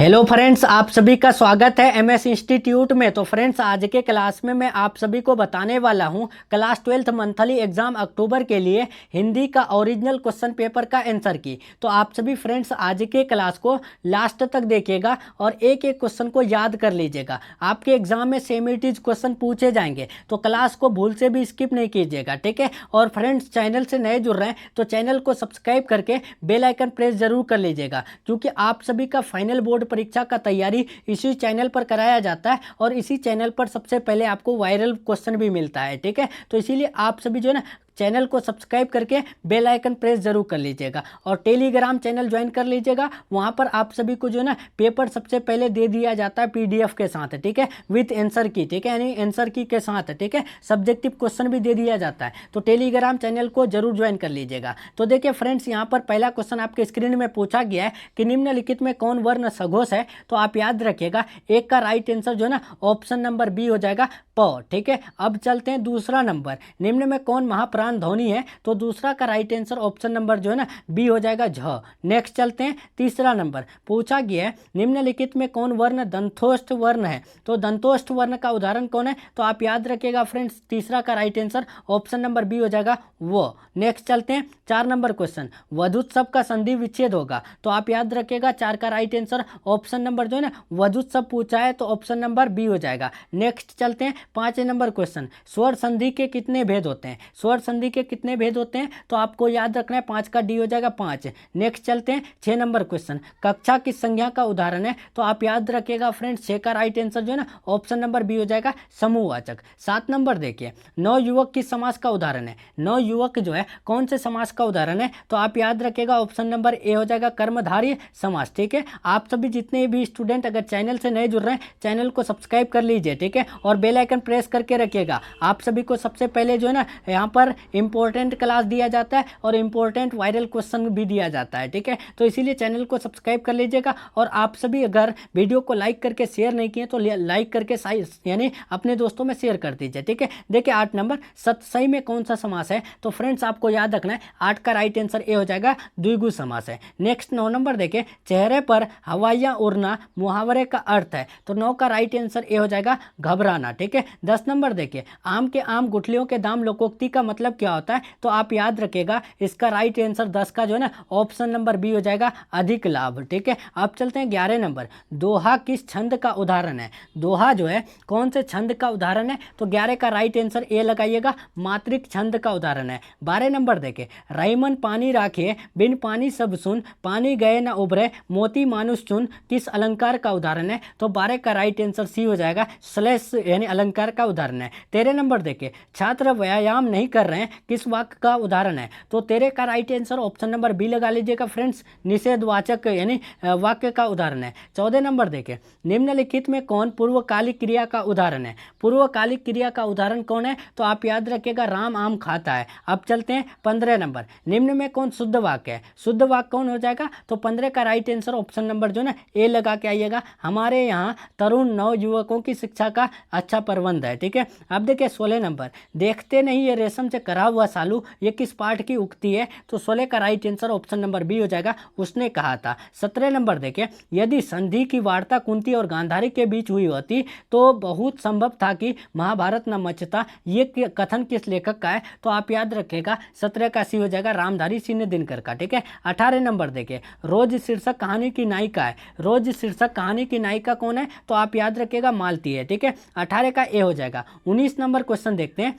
Hello friends, आप सभी का स्वागत है एमएस इंस्टीट्यूट में। तो फ्रेंड्स, आज के क्लास में मैं आप सभी को बताने वाला हूं क्लास 12th मंथली एग्जाम अक्टूबर के लिए हिंदी का ओरिजिनल क्वेश्चन पेपर का आंसर की। तो आप सभी फ्रेंड्स आज के क्लास को लास्ट तक देखिएगा और एक एक क्वेश्चन को याद कर लीजिएगा। आपके एग्जाम में सेम इट इज क्वेश्चन पूछे जाएंगे, तो क्लास को भूल से भी स्किप नहीं कीजिएगा, ठीक है। और फ्रेंड्स, चैनल से नए जुड़ रहे हैं तो चैनल को सब्सक्राइब करके बेल आइकन प्रेस जरूर कर लीजिएगा, क्योंकि आप सभी का फाइनल बोर्ड परीक्षा का तैयारी इसी चैनल पर कराया जाता है और इसी चैनल पर सबसे पहले आपको वायरल क्वेश्चन भी मिलता है, ठीक है। तो इसीलिए आप सभी जो है ना चैनल को सब्सक्राइब करके बेल आइकन प्रेस जरूर कर लीजिएगा और टेलीग्राम चैनल ज्वाइन कर लीजिएगा। वहां पर आप सभी को जो है ना पेपर सबसे पहले दे दिया जाता है पीडीएफ के साथ, ठीक है, विथ आंसर की, ठीक है, यानी आंसर की के साथ, ठीक है। सब्जेक्टिव क्वेश्चन भी दे दिया जाता है, तो टेलीग्राम चैनल को जरूर ज्वाइन कर लीजिएगा। तो देखिए फ्रेंड्स, यहाँ पर पहला क्वेश्चन आपके स्क्रीन में पूछा गया है कि निम्नलिखित में कौन वर्ण सघोष है। तो आप याद रखिएगा एक का राइट आंसर जो है ना ऑप्शन नंबर बी हो जाएगा, प, ठीक है। अब चलते हैं दूसरा नंबर, निम्न में कौन महाप्राण ध्वनि है। तो दूसरा का राइट आंसर ऑप्शन नंबर जो है ना बी हो जाएगा, झ। नेक्स्ट चलते हैं तीसरा नंबर, पूछा गया है निम्नलिखित में कौन वर्ण दंतोष्ठ वर्ण है। तो दंतोष्ठ वर्ण का उदाहरण कौन है। तो आप याद रखिएगा फ्रेंड्स तीसरा का right answer option number B हो जाएगा, वो। नेक्स्ट चलते हैं 4 नंबर क्वेश्चन, वधुत्सव का संधि विच्छेद होगा। तो आप याद रखिएगा 4 का राइट आंसर ऑप्शन नंबर जो है ना वधुत्सव पूछा है, तो ऑप्शन नंबर बी हो जाएगा। नेक्स्ट चलते हैं 5 नंबर क्वेश्चन, स्वर संधि के कितने भेद होते हैं। स्वर संधि के कितने भेद होते हैं। तो आपको याद रखना है 5 का डी हो जाएगा 5। नेक्स्ट चलते हैं 6 नंबर क्वेश्चन, कक्षा किस संज्ञा का उदाहरण है। तो आप याद रखिएगा फ्रेंड्स 6 का राइट आंसर जो है ना ऑप्शन नंबर बी हो जाएगा, समूहवाचक। 7 नंबर देखिए, नवयुवक किस समास का उदाहरण है। नवयुवक जो है कौन से समास का उदाहरण है। तो आप याद रखिएगा ऑप्शन नंबर ए हो जाएगा, कर्मधारय समास, ठीक है। आप सभी जितने भी स्टूडेंट अगर चैनल से नए जुड़ रहे हैं चैनल को सब्सक्राइब कर लीजिए, ठीक है, और बेल आइकन प्रेस करके रखिएगा। आप सभी को सबसे पहले जो है ना यहाँ पर इंपॉर्टेंट क्लास दिया जाता है और इंपॉर्टेंट वायरल क्वेश्चन भी दिया जाता है, ठीक है। तो इसीलिए चैनल को सब्सक्राइब कर लीजिएगा। और आप सभी अगर वीडियो को लाइक करके शेयर नहीं किए तो लाइक करके यानी अपने दोस्तों में शेयर कर दीजिए, ठीक है। देखिए 8 नंबर, सतसई में कौन सा समास है। तो फ्रेंड्स आपको याद रखना है 8 का राइट आंसर ए हो जाएगा, द्विगु समास है। नेक्स्ट 9 नंबर देखिए, चेहरे पर हवाइयाँ उड़ना मुहावरे का अर्थ है। तो 9 का राइट आंसर ए हो जाएगा, घबराना, ठीक है। 10 नंबर देखिए, आम के आम गुठलियों के दाम लोकोक्ति का मतलब क्या होता है। तो आप याद रखिएगा इसका राइट आंसर 10 का जो है ना ऑप्शन नंबर बी हो जाएगा, अधिक लाभ, ठीक है। अब चलते हैं 11 नंबर, दोहा किस छंद का उदाहरण है। दोहा जो है कौन से छंद का उदाहरण है। तो 11 का राइट आंसर ए लगाइएगा, मात्रिक छंद का उदाहरण है। 12 नंबर देखे, रहीमन पानी राखे बिन पानी सब सुन, पानी गए न उभरे मोती मानुष चुन, किस अलंकार का उदाहरण है। तो 12 का राइट आंसर सी हो जाएगा, श्लेष यानी अलंकार का उदाहरण है। 13 नंबर देखे, छात्र व्यायाम नहीं कर रहे हैं किस वाक्य का उदाहरण है। तो 13 का right answer option number B लगा लीजिएगा फ्रेंड्स, निषेधवाचक यानी वाक्य का उदाहरण है। 14 नंबर देखें, निम्नलिखित में कौन पूर्वकालिक क्रिया का उदाहरण है। पूर्वकालिक क्रिया का उदाहरण कौन है। तो आप याद रखिएगा राम आम खाता है। अब चलते हैं 15 नंबर, निम्न में कौन शुद्ध वाक्य है। शुद्ध वाक्य कौन हो जाएगा। तो 15 का राइट आंसर ऑप्शन नंबर जो ना ए लगा के आइएगा, हमारे यहाँ तरुण नव युवकों की शिक्षा का अच्छा प्रबंध है, ठीक है। अब देखिए 16 नंबर, देखते नहीं ये रेशम से करा हुआ सालू, ये किस पाठ की उक्ति है। तो 16 का right answer option number B हो जाएगा, उसने कहा था। 17 नंबर देखिए, यदि संधि की वार्ता कुंती और गांधारी के बीच हुई होती तो बहुत संभव था कि महाभारत न मचता, ये कथन किस लेखक का है। तो आप याद रखिएगा 17 का सी हो जाएगा, रामधारी सिंह दिनकर का, ठीक है। 18 नंबर देखिए, रोज शीर्षक कहानी की नायिका है। रोज शीर्षक कहानी की नायिका कौन है। तो आप याद रखिएगा मालती है, ठीक है। 18 का ए हो जाएगा। 19 नंबर क्वेश्चन देखते हैं,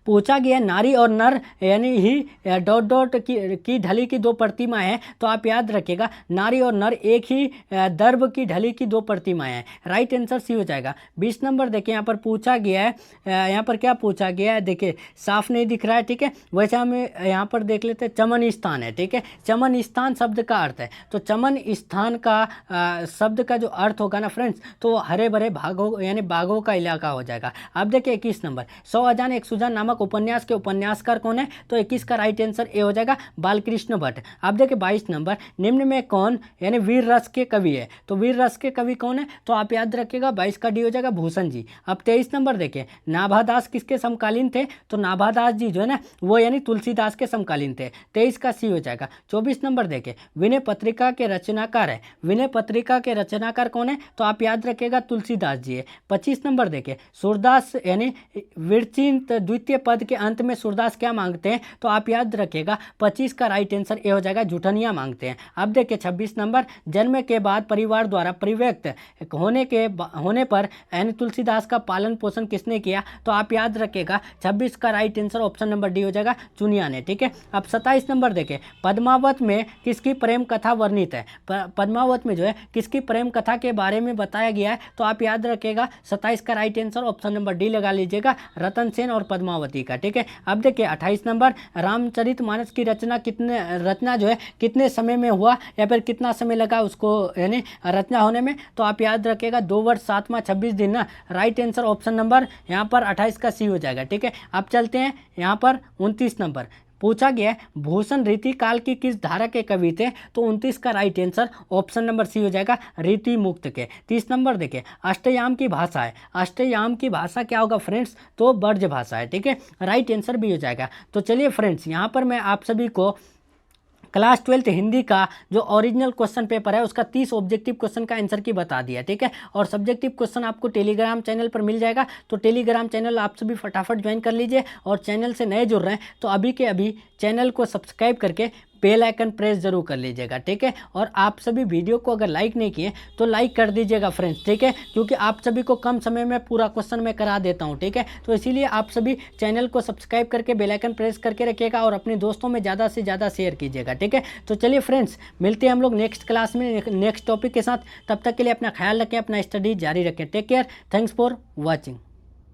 पूछा गया नारी और नर यानी ही डॉट डॉट की ढली की 2 प्रतिमाएं हैं। तो आप याद रखिएगा नारी और नर एक ही दर्भ की ढली की 2 प्रतिमाएं हैं, राइट आंसर सी हो जाएगा। 20 नंबर देखिए, यहाँ पर पूछा गया है, यहाँ पर क्या पूछा गया है देखिए, साफ नहीं दिख रहा है, ठीक है। वैसे हम यहाँ पर देख लेते हैं, चमन स्थान है, ठीक है। चमन स्थान शब्द का अर्थ है। तो चमन स्थान का शब्द का जो अर्थ होगा ना फ्रेंड्स, तो हरे भरे भागों यानी बागों का इलाका हो जाएगा। अब देखिए 21 नंबर, 100 अजान एक सुजान नामक नामक उपन्यास के उपन्यासकार कौन है? तो 21 का राइट आंसर ए हो जाएगा बालकृष्ण भट्ट। अब देखिए 22 नंबर, निम्न में कौन यानी वीर रस के कवि है? तो वीर रस के कवि कौन है? तो आप याद रखिएगा 22 का डी हो जाएगा भूषण जी। अब 23 नंबर देखिए, नाभादास किसके समकालीन थे? तो नाभादास जी जो है ना वो यानी तुलसीदास के समकालीन थे। 23 का सी हो जाएगा। 24 नंबर देखिए, विनय पत्रिका के रचनाकार है। विनय पत्रिका के रचनाकार कौन है? तो आप याद रखिएगा तुलसीदास जी है। 25 नंबर देखिए, सूरदास यानी विरचित द्वितीय पद के अंत में सूरदास क्या मांगते हैं? तो आप याद रखिएगा 25 का राइट आंसर ए हो जाएगा जुठनिया मांगते हैं। अब देखिए 26 नंबर, जन्म के बाद परिवार द्वारा परिव्यक्त होने पर यानी तुलसीदास का पालन पोषण किसने किया? तो आप याद रखिएगा 26 का right answer option number D हो जाएगा चुनिया ने। ठीक है। अब 27 नंबर देखिए, पद्मावत में किसकी प्रेम कथा वर्णित है? पद्मावत में जो है किसकी प्रेम कथा के बारे में बताया गया है? तो आप याद रखिएगा 27 का right answer option number D लगा लीजिएगा, रतन सेन और पद्मावती का। ठीक है। अब देखिए 28 नंबर, रामचरितमानस की रचना जो है कितने समय में हुआ या फिर कितना समय लगा उसको यानी रचना होने में? तो आप याद रखिएगा 2 वर्ष 7 माह 26 दिन ना। राइट आंसर ऑप्शन नंबर यहाँ पर 28 का सी हो जाएगा। ठीक है। अब चलते हैं यहाँ पर 29 नंबर, पूछा गया है भूषण रीति काल की किस धारा के कवि थे? तो 29 का right answer option number C हो जाएगा रीति मुक्त के। 30 नंबर देखिए, अष्टयाम की भाषा है। अष्टयाम की भाषा क्या होगा फ्रेंड्स? तो ब्रज भाषा है। ठीक है। राइट आंसर भी हो जाएगा। तो चलिए फ्रेंड्स, यहाँ पर मैं आप सभी को क्लास 12 हिंदी का जो ओरिजिनल क्वेश्चन पेपर है उसका 30 ऑब्जेक्टिव क्वेश्चन का आंसर की बता दिया। ठीक है। और सब्जेक्टिव क्वेश्चन आपको टेलीग्राम चैनल पर मिल जाएगा, तो टेलीग्राम चैनल आप सभी फटाफट ज्वाइन कर लीजिए। और चैनल से नए जुड़ रहे हैं तो अभी के अभी चैनल को सब्सक्राइब करके बेल आइकन प्रेस जरूर कर लीजिएगा। ठीक है। और आप सभी वीडियो को अगर लाइक नहीं किए तो लाइक कर दीजिएगा फ्रेंड्स। ठीक है। क्योंकि आप सभी को कम समय में पूरा क्वेश्चन मैं करा देता हूं। ठीक है। तो इसीलिए आप सभी चैनल को सब्सक्राइब करके बेल आइकन प्रेस करके रखिएगा और अपने दोस्तों में ज़्यादा से ज़्यादा शेयर कीजिएगा। ठीक है। तो चलिए फ्रेंड्स, मिलते हैं हम लोग नेक्स्ट क्लास में नेक्स्ट टॉपिक के साथ। तब तक के लिए अपना ख्याल रखें, अपना स्टडी जारी रखें। Take care. Thanks for watching.